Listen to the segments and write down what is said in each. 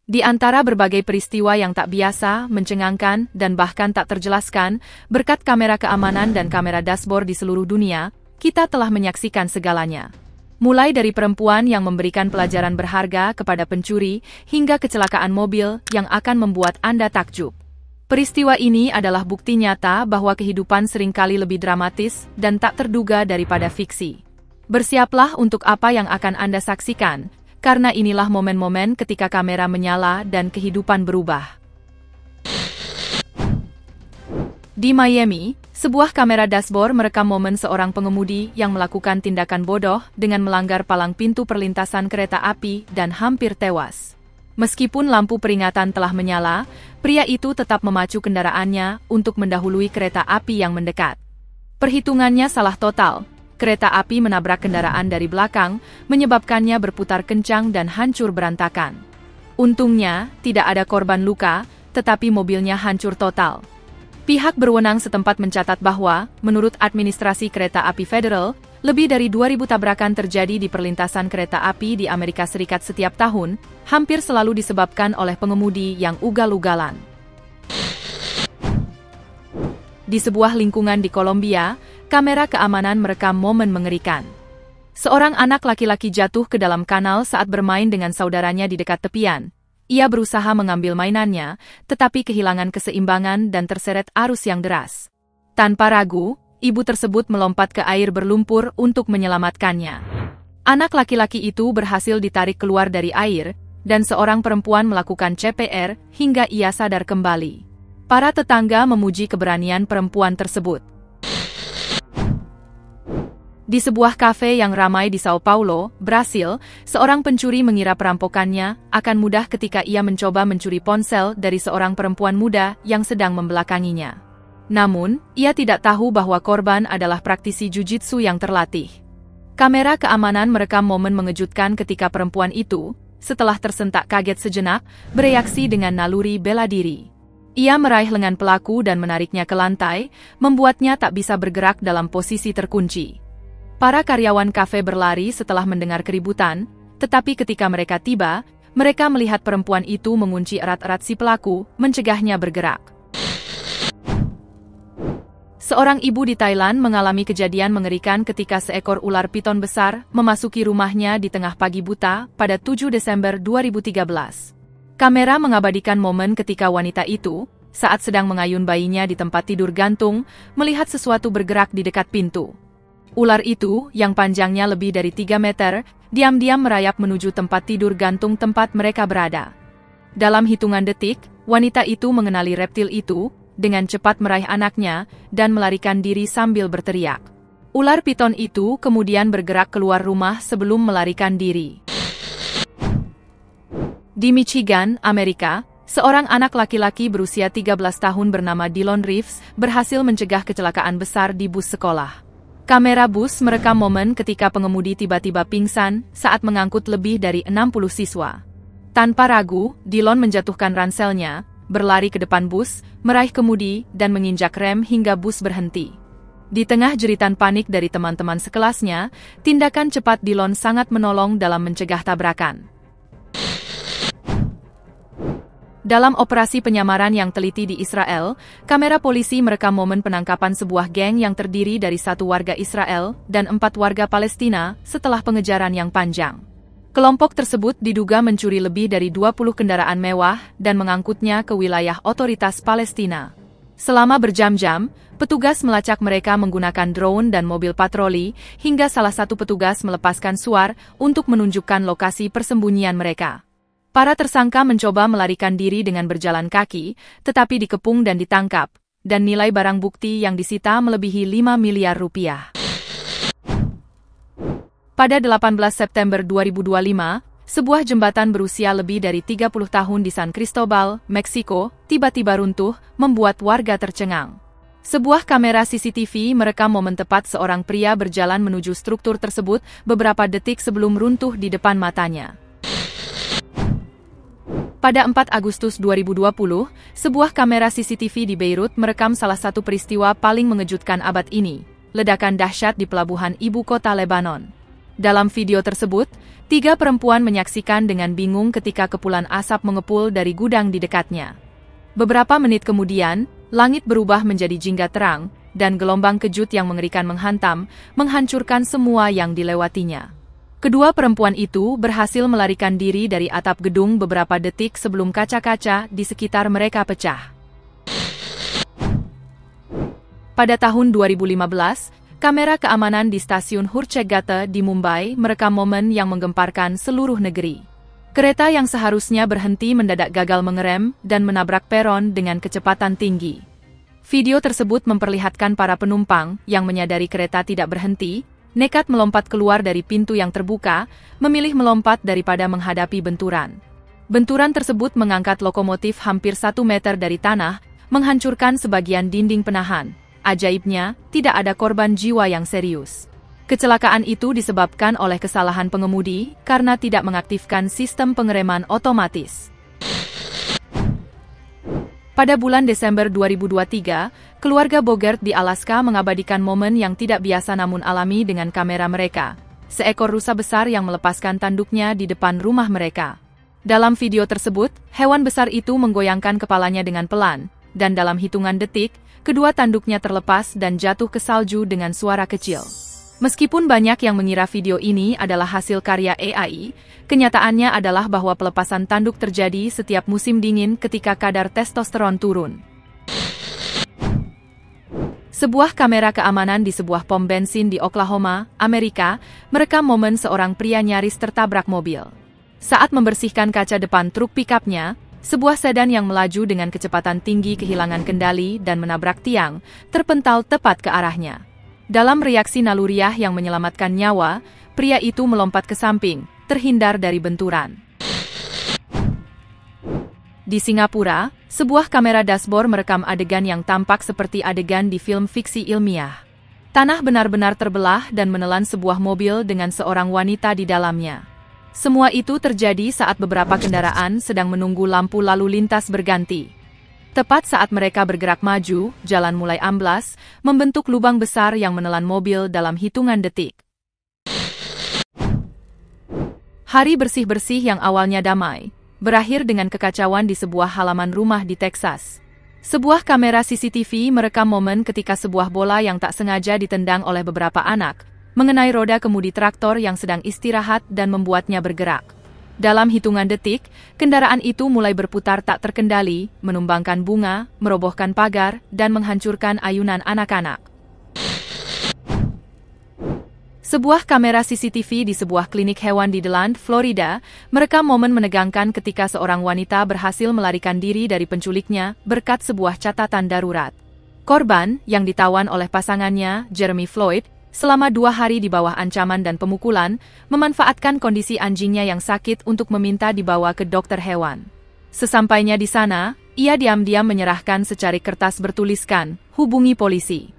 Di antara berbagai peristiwa yang tak biasa, mencengangkan, dan bahkan tak terjelaskan, berkat kamera keamanan dan kamera dashboard di seluruh dunia, kita telah menyaksikan segalanya. Mulai dari perempuan yang memberikan pelajaran berharga kepada pencuri, hingga kecelakaan mobil yang akan membuat Anda takjub. Peristiwa ini adalah bukti nyata bahwa kehidupan seringkali lebih dramatis dan tak terduga daripada fiksi. Bersiaplah untuk apa yang akan Anda saksikan, karena inilah momen-momen ketika kamera menyala dan kehidupan berubah. Di Miami, sebuah kamera dashboard merekam momen seorang pengemudi yang melakukan tindakan bodoh dengan melanggar palang pintu perlintasan kereta api dan hampir tewas. Meskipun lampu peringatan telah menyala, pria itu tetap memacu kendaraannya untuk mendahului kereta api yang mendekat. Perhitungannya salah total. Kereta api menabrak kendaraan dari belakang, menyebabkannya berputar kencang dan hancur berantakan. Untungnya, tidak ada korban luka, tetapi mobilnya hancur total. Pihak berwenang setempat mencatat bahwa, menurut administrasi kereta api federal, lebih dari 2.000 tabrakan terjadi di perlintasan kereta api di Amerika Serikat setiap tahun, hampir selalu disebabkan oleh pengemudi yang ugal-ugalan. Di sebuah lingkungan di Kolombia, kamera keamanan merekam momen mengerikan. Seorang anak laki-laki jatuh ke dalam kanal saat bermain dengan saudaranya di dekat tepian. Ia berusaha mengambil mainannya, tetapi kehilangan keseimbangan dan terseret arus yang deras. Tanpa ragu, ibu tersebut melompat ke air berlumpur untuk menyelamatkannya. Anak laki-laki itu berhasil ditarik keluar dari air, dan seorang perempuan melakukan CPR hingga ia sadar kembali. Para tetangga memuji keberanian perempuan tersebut. Di sebuah kafe yang ramai di Sao Paulo, Brasil, seorang pencuri mengira perampokannya akan mudah ketika ia mencoba mencuri ponsel dari seorang perempuan muda yang sedang membelakanginya. Namun, ia tidak tahu bahwa korban adalah praktisi jujitsu yang terlatih. Kamera keamanan merekam momen mengejutkan ketika perempuan itu, setelah tersentak kaget sejenak, bereaksi dengan naluri bela diri. Ia meraih lengan pelaku dan menariknya ke lantai, membuatnya tak bisa bergerak dalam posisi terkunci. Para karyawan kafe berlari setelah mendengar keributan, tetapi ketika mereka tiba, mereka melihat perempuan itu mengunci erat-erat si pelaku, mencegahnya bergerak. Seorang ibu di Thailand mengalami kejadian mengerikan ketika seekor ular piton besar memasuki rumahnya di tengah pagi buta pada 7 Desember 2013. Kamera mengabadikan momen ketika wanita itu, saat sedang mengayun bayinya di tempat tidur gantung, melihat sesuatu bergerak di dekat pintu. Ular itu, yang panjangnya lebih dari 3 meter, diam-diam merayap menuju tempat tidur gantung tempat mereka berada. Dalam hitungan detik, wanita itu mengenali reptil itu, dengan cepat meraih anaknya, dan melarikan diri sambil berteriak. Ular piton itu kemudian bergerak keluar rumah sebelum melarikan diri. Di Michigan, Amerika, seorang anak laki-laki berusia 13 tahun bernama Dylan Reeves berhasil mencegah kecelakaan besar di bus sekolah. Kamera bus merekam momen ketika pengemudi tiba-tiba pingsan saat mengangkut lebih dari 60 siswa. Tanpa ragu, Dylan menjatuhkan ranselnya, berlari ke depan bus, meraih kemudi, dan menginjak rem hingga bus berhenti. Di tengah jeritan panik dari teman-teman sekelasnya, tindakan cepat Dylan sangat menolong dalam mencegah tabrakan. Dalam operasi penyamaran yang teliti di Israel, kamera polisi merekam momen penangkapan sebuah geng yang terdiri dari 1 warga Israel dan 4 warga Palestina setelah pengejaran yang panjang. Kelompok tersebut diduga mencuri lebih dari 20 kendaraan mewah dan mengangkutnya ke wilayah otoritas Palestina. Selama berjam-jam, petugas melacak mereka menggunakan drone dan mobil patroli, hingga salah satu petugas melepaskan suar untuk menunjukkan lokasi persembunyian mereka. Para tersangka mencoba melarikan diri dengan berjalan kaki, tetapi dikepung dan ditangkap, dan nilai barang bukti yang disita melebihi 5 miliar rupiah. Pada 18 September 2025, sebuah jembatan berusia lebih dari 30 tahun di San Cristobal, Meksiko, tiba-tiba runtuh, membuat warga tercengang. Sebuah kamera CCTV merekam momen tepat seorang pria berjalan menuju struktur tersebut beberapa detik sebelum runtuh di depan matanya. Pada 4 Agustus 2020, sebuah kamera CCTV di Beirut merekam salah satu peristiwa paling mengejutkan abad ini, ledakan dahsyat di pelabuhan ibu kota Lebanon. Dalam video tersebut, 3 perempuan menyaksikan dengan bingung ketika kepulan asap mengepul dari gudang di dekatnya. Beberapa menit kemudian, langit berubah menjadi jingga terang, dan gelombang kejut yang mengerikan menghantam, menghancurkan semua yang dilewatinya. Kedua perempuan itu berhasil melarikan diri dari atap gedung beberapa detik sebelum kaca-kaca di sekitar mereka pecah. Pada tahun 2015, kamera keamanan di stasiun Hurchegate di Mumbai merekam momen yang menggemparkan seluruh negeri. Kereta yang seharusnya berhenti mendadak gagal mengerem dan menabrak peron dengan kecepatan tinggi. Video tersebut memperlihatkan para penumpang yang menyadari kereta tidak berhenti, nekat melompat keluar dari pintu yang terbuka, memilih melompat daripada menghadapi benturan. Benturan tersebut mengangkat lokomotif hampir 1 meter dari tanah, menghancurkan sebagian dinding penahan. Ajaibnya, tidak ada korban jiwa yang serius. Kecelakaan itu disebabkan oleh kesalahan pengemudi karena tidak mengaktifkan sistem pengereman otomatis. Pada bulan Desember 2023, keluarga Bogert di Alaska mengabadikan momen yang tidak biasa namun alami dengan kamera mereka. Seekor rusa besar yang melepaskan tanduknya di depan rumah mereka. Dalam video tersebut, hewan besar itu menggoyangkan kepalanya dengan pelan, dan dalam hitungan detik, kedua tanduknya terlepas dan jatuh ke salju dengan suara kecil. Meskipun banyak yang mengira video ini adalah hasil karya AI, kenyataannya adalah bahwa pelepasan tanduk terjadi setiap musim dingin ketika kadar testosteron turun. Sebuah kamera keamanan di sebuah pom bensin di Oklahoma, Amerika, merekam momen seorang pria nyaris tertabrak mobil. Saat membersihkan kaca depan truk pikapnya, sebuah sedan yang melaju dengan kecepatan tinggi kehilangan kendali dan menabrak tiang, terpental tepat ke arahnya. Dalam reaksi naluriah yang menyelamatkan nyawa, pria itu melompat ke samping, terhindar dari benturan. Di Singapura, sebuah kamera dashboard merekam adegan yang tampak seperti adegan di film fiksi ilmiah. Tanah benar-benar terbelah dan menelan sebuah mobil dengan seorang wanita di dalamnya. Semua itu terjadi saat beberapa kendaraan sedang menunggu lampu lalu lintas berganti. Tepat saat mereka bergerak maju, jalan mulai amblas, membentuk lubang besar yang menelan mobil dalam hitungan detik. Hari bersih-bersih yang awalnya damai, berakhir dengan kekacauan di sebuah halaman rumah di Texas. Sebuah kamera CCTV merekam momen ketika sebuah bola yang tak sengaja ditendang oleh beberapa anak, mengenai roda kemudi traktor yang sedang istirahat dan membuatnya bergerak. Dalam hitungan detik, kendaraan itu mulai berputar tak terkendali, menumbangkan bunga, merobohkan pagar, dan menghancurkan ayunan anak-anak. Sebuah kamera CCTV di sebuah klinik hewan di DeLand, Florida, merekam momen menegangkan ketika seorang wanita berhasil melarikan diri dari penculiknya berkat sebuah catatan darurat. Korban, yang ditawan oleh pasangannya, Jeremy Floyd, selama 2 hari di bawah ancaman dan pemukulan, memanfaatkan kondisi anjingnya yang sakit untuk meminta dibawa ke dokter hewan. Sesampainya di sana, ia diam-diam menyerahkan secari kertas bertuliskan, "Hubungi polisi.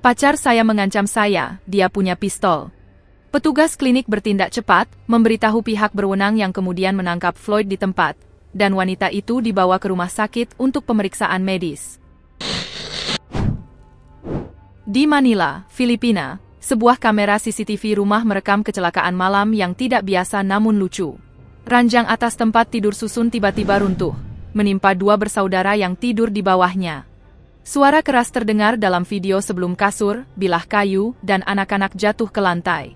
Pacar saya mengancam saya, dia punya pistol." Petugas klinik bertindak cepat, memberitahu pihak berwenang yang kemudian menangkap Floyd di tempat, dan wanita itu dibawa ke rumah sakit untuk pemeriksaan medis. Di Manila, Filipina, sebuah kamera CCTV rumah merekam kecelakaan malam yang tidak biasa namun lucu. Ranjang atas tempat tidur susun tiba-tiba runtuh, menimpa 2 bersaudara yang tidur di bawahnya. Suara keras terdengar dalam video sebelum kasur, bilah kayu, dan anak-anak jatuh ke lantai.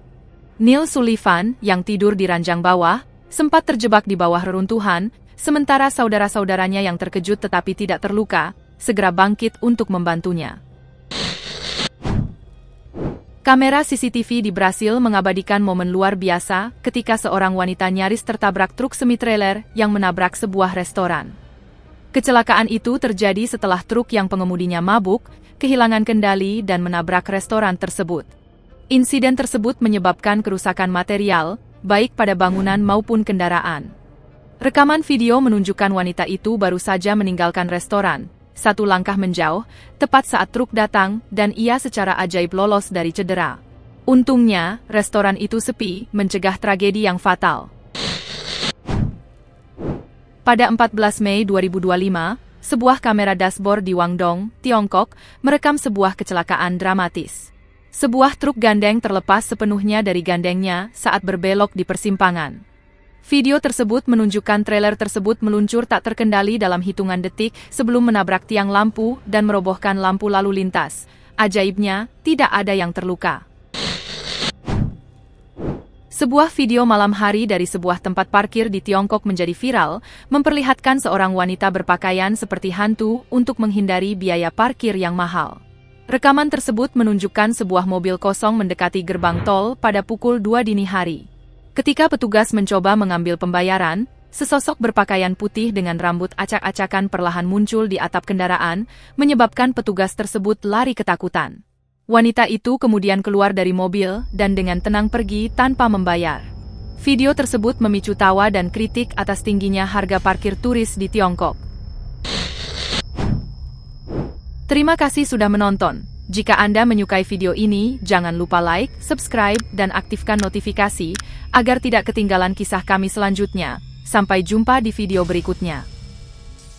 Neil Sullivan, yang tidur di ranjang bawah, sempat terjebak di bawah reruntuhan, sementara saudara-saudaranya yang terkejut tetapi tidak terluka, segera bangkit untuk membantunya. Kamera CCTV di Brasil mengabadikan momen luar biasa ketika seorang wanita nyaris tertabrak truk semi-trailer yang menabrak sebuah restoran. Kecelakaan itu terjadi setelah truk yang pengemudinya mabuk, kehilangan kendali dan menabrak restoran tersebut. Insiden tersebut menyebabkan kerusakan material, baik pada bangunan maupun kendaraan. Rekaman video menunjukkan wanita itu baru saja meninggalkan restoran, 1 langkah menjauh, tepat saat truk datang, dan ia secara ajaib lolos dari cedera. Untungnya, restoran itu sepi, mencegah tragedi yang fatal. Pada 14 Mei 2025, sebuah kamera dashboard di Guangdong, Tiongkok, merekam sebuah kecelakaan dramatis. Sebuah truk gandeng terlepas sepenuhnya dari gandengnya saat berbelok di persimpangan. Video tersebut menunjukkan trailer tersebut meluncur tak terkendali dalam hitungan detik sebelum menabrak tiang lampu dan merobohkan lampu lalu lintas. Ajaibnya, tidak ada yang terluka. Sebuah video malam hari dari sebuah tempat parkir di Tiongkok menjadi viral, memperlihatkan seorang wanita berpakaian seperti hantu untuk menghindari biaya parkir yang mahal. Rekaman tersebut menunjukkan sebuah mobil kosong mendekati gerbang tol pada pukul 2 dini hari. Ketika petugas mencoba mengambil pembayaran, sesosok berpakaian putih dengan rambut acak-acakan perlahan muncul di atap kendaraan, menyebabkan petugas tersebut lari ketakutan. Wanita itu kemudian keluar dari mobil dan dengan tenang pergi tanpa membayar. Video tersebut memicu tawa dan kritik atas tingginya harga parkir turis di Tiongkok. Terima kasih sudah menonton. Jika Anda menyukai video ini, jangan lupa like, subscribe, dan aktifkan notifikasi agar tidak ketinggalan kisah kami selanjutnya. Sampai jumpa di video berikutnya.